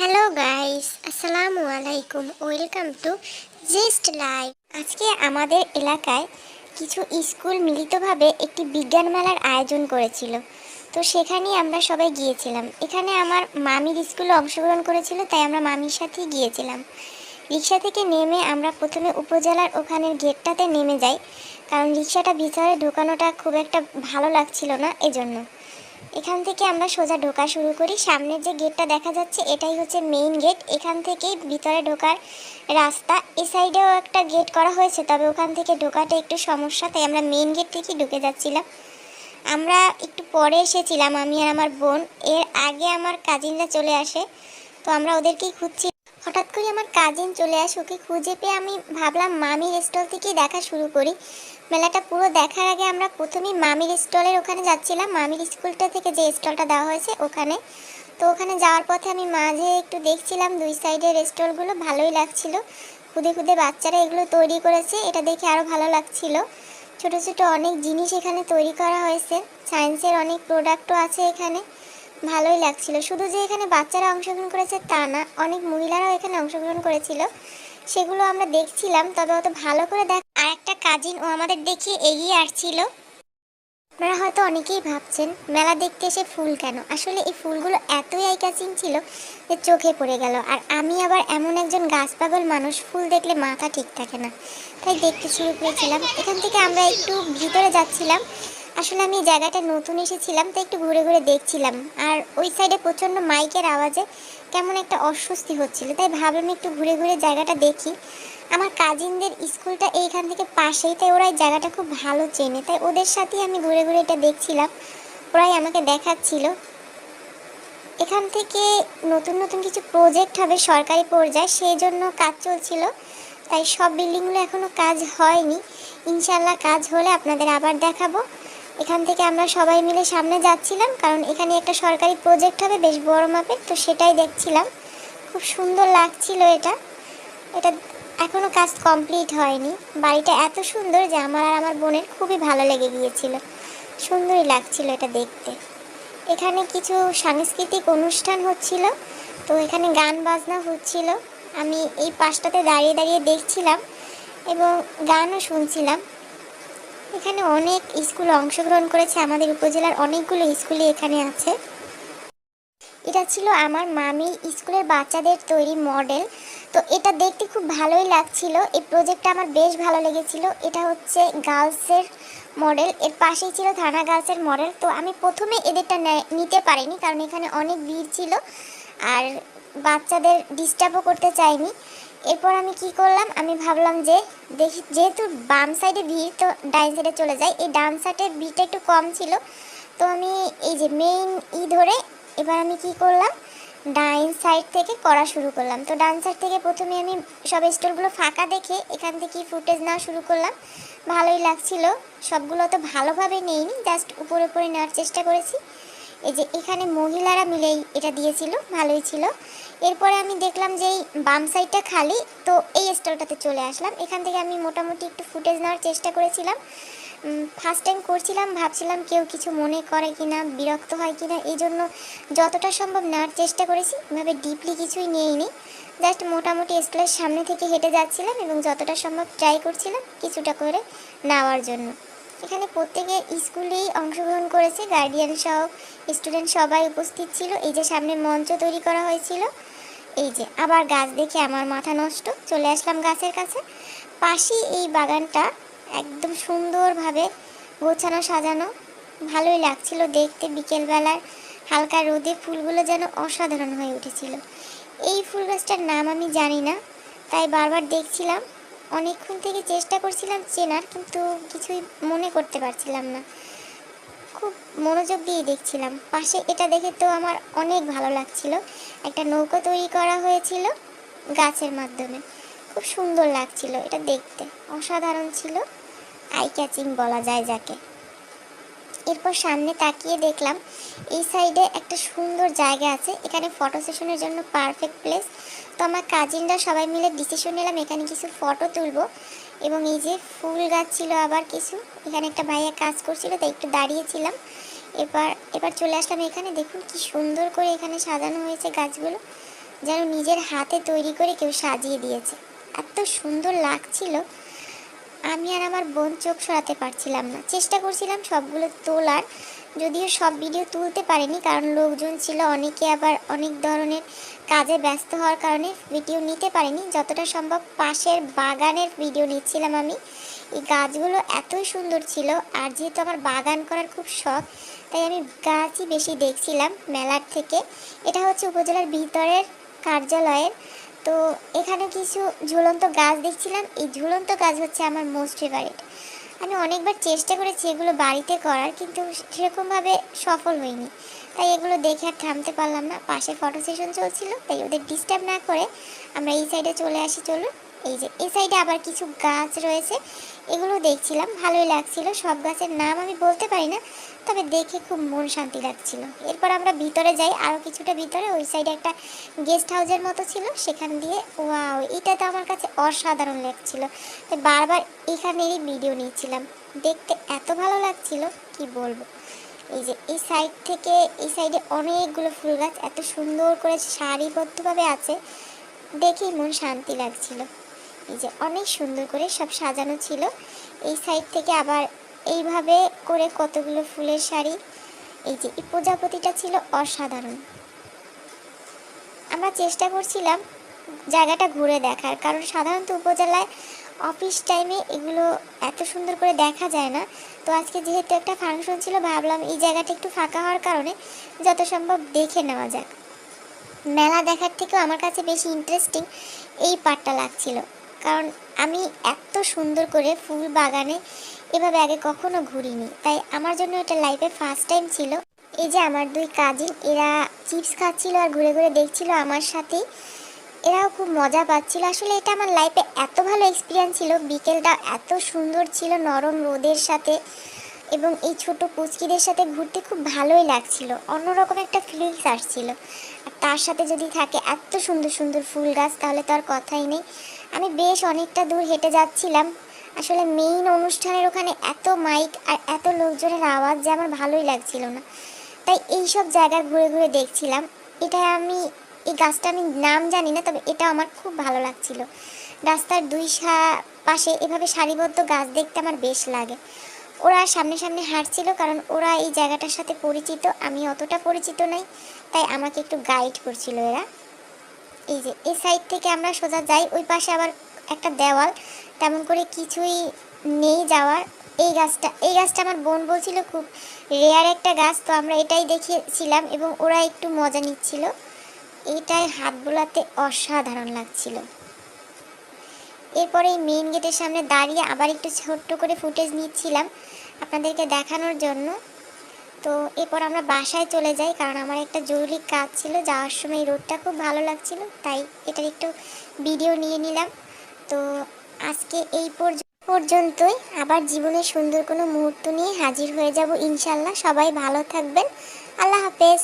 Hello guys, আসসালামু আলাইকুম। Welcome to just live. আজকে আমাদের এলাকায় কিছু স্কুল মিলিতভাবে একটি বিজ্ঞান মেলার আয়োজন করেছিল। তো সেখানেই আমরা সবাই গিয়েছিলাম। এখানে আমার মামির স্কুলে অংশগ্রহণ করেছিল, তাই আমরা মামির সাথেই গিয়েছিলাম। রিক্সা থেকে নেমে আমরা প্রথমে উপজেলার ওখানের গেটটাতে নেমে যাই, কারণ রিক্সাটা ভিতরে ঢোকানোটা খুব একটা ভালো লাগছিল না, এজন্য। এখান থেকে আমরা সোজা ঢোকা শুরু করি। সামনের যে গেটটা দেখা যাচ্ছে এটাই হচ্ছে মেইন গেট। এখান থেকেই ভিতরে ঢোকার রাস্তা। এই সাইডেও একটা গেট করা হয়েছে, তবে ওখান থেকে ঢোকাটা একটু সমস্যা, তাই আমরা মেইন গেট থেকেই ঢুকে যাচ্ছিলাম। আমরা একটু পরে এসেছিলাম, আমি আর আমার বোন। এর আগে আমার কাজিনরা চলে আসে, তো আমরা ওদেরকেই খুঁজছি। হঠাৎ করে আমার কাজিন চলে আসে, ওকে খুঁজে পেয়ে আমি ভাবলাম মামির স্টল থেকেই দেখা শুরু করি। মেলাটা পুরো দেখার আগে আমরা প্রথমেই মামির স্টলের ওখানে যাচ্ছিলাম, মামির স্কুলটা থেকে যে স্টলটা দেওয়া হয়েছে ওখানে। তো ওখানে যাওয়ার পথে আমি মাঝে একটু দেখছিলাম দুই সাইডের স্টলগুলো, ভালোই লাগছিল। খুদে খুদে বাচ্চারা এগুলো তৈরি করেছে, এটা দেখে আরও ভালো লাগছিল। ছোট ছোট অনেক জিনিস এখানে তৈরি করা হয়েছে, সায়েন্সের অনেক প্রোডাক্টও আছে এখানে। ভালোই লাগছিল। শুধু যে এখানে বাচ্চারা অংশগ্রহণ করেছে তা না, অনেক মহিলারাও এখানে অংশগ্রহণ করেছিল, সেগুলো আমরা দেখছিলাম। তবে অত ভালো করে আর একটা কাজিন ও আমাদের দেখিয়ে এগিয়ে আসছিল। আপনারা হয়তো অনেকেই ভাবছেন মেলা দেখতে এসে ফুল কেন, আসলে এই ফুলগুলো এতই আই ক্যাচিং ছিল যে চোখে পড়ে গেল। আর আমি আবার এমন একজন গাছ পাগল মানুষ, ফুল দেখলে মাথা ঠিক থাকে না, তাই দেখতে শুরু করেছিলাম। এখান থেকে আমরা একটু ভিতরে যাচ্ছিলাম। আসলে আমি জায়গাটা নতুন এসেছিলাম, তাই একটু ঘুরে ঘুরে দেখছিলাম। আর ওই সাইডে প্রচণ্ড মাইকের আওয়াজে কেমন একটা অস্বস্তি হচ্ছিল, তাই ভাবলাম একটু ঘুরে ঘুরে জায়গাটা দেখি। আমার কাজিনদের স্কুলটা এইখান থেকে পাশেই, তাই ওরা এই জায়গাটা খুব ভালো চেনে, তাই ওদের সাথেই আমি ঘুরে ঘুরে এটা দেখছিলাম। ওরাই আমাকে দেখাচ্ছিল। এখান থেকে নতুন নতুন কিছু প্রজেক্ট হবে সরকারি পর্যায়ে, সেই জন্য কাজ চলছিল, তাই সব বিল্ডিংগুলো এখনও কাজ হয়নি। ইনশাল্লাহ কাজ হলে আপনাদের আবার দেখাবো। এখান থেকে আমরা সবাই মিলে সামনে যাচ্ছিলাম, কারণ এখানে একটা সরকারি প্রজেক্ট হবে বেশ বড় মাপের, তো সেটাই দেখছিলাম। খুব সুন্দর লাগছিল এটা। এটা এখনও কাজ কমপ্লিট হয়নি। বাড়িটা এত সুন্দর যে আমার আর আমার বোনের খুবই ভালো লেগে গিয়েছিল, সুন্দরই লাগছিল এটা দেখতে। এখানে কিছু সাংস্কৃতিক অনুষ্ঠান হচ্ছিল, তো এখানে গান বাজনা হচ্ছিল। আমি এই পাশটাতে দাঁড়িয়ে দাঁড়িয়ে দেখছিলাম এবং গানও শুনছিলাম। এখানে অনেক স্কুল অংশগ্রহণ করেছে, আমাদের উপজেলার অনেকগুলো স্কুলই এখানে আছে। এটা ছিল আমার মামির স্কুলের বাচ্চাদের তৈরি মডেল। তো এটা দেখতে খুব ভালোই লাগছিল, এই প্রজেক্টটা আমার বেশ ভালো লেগেছিল। এটা হচ্ছে গার্লসের মডেল, এর পাশেই ছিল থানা গার্লসের মডেল। তো আমি প্রথমে এদেরটা নিতে পারিনি, কারণ এখানে অনেক ভিড় ছিল আর বাচ্চাদের ডিস্টার্বও করতে চাইনি। এরপর আমি কি করলাম, আমি ভাবলাম যে দেখি যেহেতু বাম সাইডে ভিড়, তো ডান সাইডে চলে যাই। এই ডান সাইডে ভিড়টা একটু কম ছিল, তো আমি এই যে মেইন ধরে এবার আমি কি করলাম, ডান সাইড থেকে করা শুরু করলাম। তো ডান সাইড থেকে প্রথমে আমি সব স্টলগুলো ফাঁকা দেখে এখান থেকে ফুটেজ নেওয়া শুরু করলাম। ভালোই লাগছিল। সবগুলো তো ভালোভাবে নেইনি, জাস্ট উপরে উপরে নেওয়ার চেষ্টা করেছি। এই যে এখানে মহিলারা মিলেই এটা দিয়েছিল, ভালোই ছিল। এরপরে আমি দেখলাম যে এই বাম সাইডটা খালি, তো এই স্টলটাতে চলে আসলাম। এখান থেকে আমি মোটামুটি একটু ফুটেজ নেওয়ার চেষ্টা করেছিলাম। ফার্স্ট টাইম করছিলাম, ভাবছিলাম কেউ কিছু মনে করে কিনা, বিরক্ত হয় কিনা, এই জন্য যতটা সম্ভব নেওয়ার চেষ্টা করেছি। এভাবে ডিপলি কিছুই নিইনি, জাস্ট মোটামুটি স্কুলের সামনে থেকে হেঁটে যাচ্ছিলাম এবং যতটা সম্ভব ট্রাই করছিলাম কিছুটা করে নেওয়ার জন্য। এখানে প্রত্যেকে স্কুলেই অংশগ্রহণ করেছে, গার্ডিয়ান সহ স্টুডেন্ট সবাই উপস্থিত ছিল। এই যে সামনে মঞ্চ তৈরি করা হয়েছিল। এই যে আবার গাছ দেখে আমার মাথা নষ্ট, চলে আসলাম গাছের কাছে। পাশেই এই বাগানটা একদম সুন্দরভাবে গোছানো সাজানো, ভালোই লাগছিল দেখতে। বিকেলবেলার হালকা রোদে ফুলগুলো যেন অসাধারণ হয়ে উঠেছিল। এই ফুল গাছটার নাম আমি জানি না, তাই বারবার দেখছিলাম। অনেকক্ষণ থেকে চেষ্টা করছিলাম চেনার, কিন্তু কিছুই মনে করতে পারছিলাম না। খুব মনোযোগ দিয়ে দেখছিলাম। পাশে এটা দেখে তো আমার অনেক ভালো লাগছিল। একটা নৌকো তৈরি করা হয়েছিল গাছের মাধ্যমে, খুব সুন্দর লাগছিল এটা দেখতে, অসাধারণ ছিল, আই ক্যাচিং বলা যায় যাকে। এরপর সামনে তাকিয়ে দেখলাম এই সাইডে একটা সুন্দর জায়গা আছে, এখানে ফটো সেশনের জন্য পারফেক্ট প্লেস। তো আমার কাজিনরা সবাই মিলে ডিসিশন নিলাম এখানে কিছু ফটো তুলবো। এবং এই যে ফুল গাছ ছিল আবার কিছু, এখানে একটা ভাইয়া কাজ করছিল, তাই একটু দাঁড়িয়েছিলাম। এবার চলে আসলাম এখানে। দেখুন কি সুন্দর করে এখানে সাজানো হয়েছে গাছগুলো, যেন নিজের হাতে তৈরি করে কেউ সাজিয়ে দিয়েছে। এত সুন্দর লাগছিল, আমি আর আমার বোন চোখ সরাতে পারছিলাম না। চেষ্টা করছিলাম সবগুলো তোলার, যদিও সব ভিডিও তুলতে পারিনি, কারণ লোকজন ছিল, অনেকে আবার অনেক ধরনের কাজে ব্যস্ত হওয়ার কারণে ভিডিও নিতে পারিনি। যতটা সম্ভব পাশের বাগানের ভিডিও নিচ্ছিলাম আমি। এই গাছগুলো এতই সুন্দর ছিল, আর যেহেতু আমার বাগান করার খুব শখ, তাই আমি গাছই বেশি দেখছিলাম মেলার থেকে। এটা হচ্ছে উপজেলার ভিতরের কার্যালয়ের। তো এখানে কিছু ঝুলন্ত গাছ দেখছিলাম। এই ঝুলন্ত গাছ হচ্ছে আমার মোস্ট ফেভারিট। আমি অনেকবার চেষ্টা করেছি এগুলো বাড়িতে করার, কিন্তু সেরকমভাবে সফল হয়নি। তাই এগুলো দেখে আর থামতে পারলাম না। পাশে ফটো সেশন চলছিল, তাই ওদের ডিস্টার্ব না করে আমরা এই সাইডে চলে আসি। চলুন, এই যে এই সাইডে আবার কিছু গাছ রয়েছে, এগুলো দেখছিলাম, ভালোই লাগছিল। সব গাছের নাম আমি বলতে পারি না, তবে দেখে খুব মন শান্তি লাগছিল। এরপর আমরা ভিতরে যাই, আরও কিছুটা ভিতরে। ওই সাইডে একটা গেস্ট হাউসের মতো ছিল, সেখান দিয়ে ওয়াও, এটা তো আমার কাছে অসাধারণ লাগছিল। তাই বারবার এখানেরই ভিডিও নিচ্ছিলাম, দেখতে এত ভালো লাগছিল কি বলবো। এই যে এই সাইড থেকে এই সাইডে অনেকগুলো ফুল গাছ এত সুন্দর করে সারিবদ্ধভাবে আছে, দেখেই মন শান্তি লাগছিল। এই যে অনেক সুন্দর করে সব সাজানো ছিল। এই সাইড থেকে আবার এইভাবে করে কতগুলো ফুলের শাড়ি। এই যে এই প্রজাপতিটা ছিল অসাধারণ। আমরা চেষ্টা করছিলাম জায়গাটা ঘুরে দেখার, কারণ সাধারণত উপজেলায় অফিস টাইমে এগুলো এত সুন্দর করে দেখা যায় না। তো আজকে যেহেতু একটা ফাংশন ছিল, ভাবলাম এই জায়গাটা একটু ফাঁকা হওয়ার কারণে যত সম্ভব দেখে নেওয়া যাক। মেলা দেখার থেকেও আমার কাছে বেশি ইন্টারেস্টিং এই পার্টটা লাগছিল, কারণ আমি এত সুন্দর করে ফুল বাগানে এভাবে আগে কখনো ঘুরিনি। তাই আমার জন্য এটা লাইফে ফার্স্ট টাইম ছিল। এই যে আমার দুই কাজিন, এরা চিপস খাচ্ছিল আর ঘুরে ঘুরে দেখছিল আমার সাথেই। এরাও খুব মজা পাচ্ছিল। আসলে এটা আমার লাইফে এত ভালো এক্সপিরিয়েন্স ছিল। বিকেলটা এত সুন্দর ছিল নরম রোদের সাথে, এবং এই ছোট পুচকিদের সাথে ঘুরতে খুব ভালোই লাগছিল। অন্যরকম একটা ফিলিংস আসছিল। আর তার সাথে যদি থাকে এত সুন্দর সুন্দর ফুল গাছ, তাহলে তো আর কথাই নেই। আমি বেশ অনেকটা দূর হেঁটে যাচ্ছিলাম। আসলে মেইন অনুষ্ঠানের ওখানে এত মাইক আর এত লোকজনের আওয়াজ যে আমার ভালোই লাগছিল না। তাই এইসব জায়গা ঘুরে ঘুরে দেখছিলাম। এই গাছটা আমি নাম জানি না, তবে এটা আমার খুব ভালো লাগছিল। রাস্তার দুই পাশে এভাবে সারিবদ্ধ গাছ দেখতে আমার বেশ লাগে। ওরা সামনে সামনে হাঁটছিল, কারণ ওরা এই জায়গাটার সাথে পরিচিত, আমি অতটা পরিচিত নাই, তাই আমাকে একটু গাইড করছিল এরা। এই যে এই সাইড থেকে আমরা সোজা যাই, ওই পাশে আবার একটা দেওয়াল, তেমন করে কিছুই নেই যাওয়ার। এই গাছটা আমার বোন বলছিল খুব রেয়ার একটা গাছ, তো আমরা এটাই দেখেছিলাম এবং ওরা একটু মজা নিচ্ছিল। এইটাই হাত বোলাতে অসাধারণ লাগছিল। এরপরে এই মেইন গেটের সামনে দাঁড়িয়ে আবার একটু ছোট্ট করে ফুটেজ নিচ্ছিলাম আপনাদেরকে দেখানোর জন্য। তো এরপর আমরা বাসায় চলে যাই, কারণ আমার একটা জরুরি কাজ ছিল। যাওয়ার সময় রোডটা খুব ভালো লাগছিল, তাই এটার একটু ভিডিও নিয়ে নিলাম। তো আজকে এই পর্যন্তই। আবার জীবনের সুন্দর কোনো মুহূর্ত নিয়ে হাজির হয়ে যাব ইনশাল্লাহ। সবাই ভালো থাকবেন। আল্লাহ হাফেজ।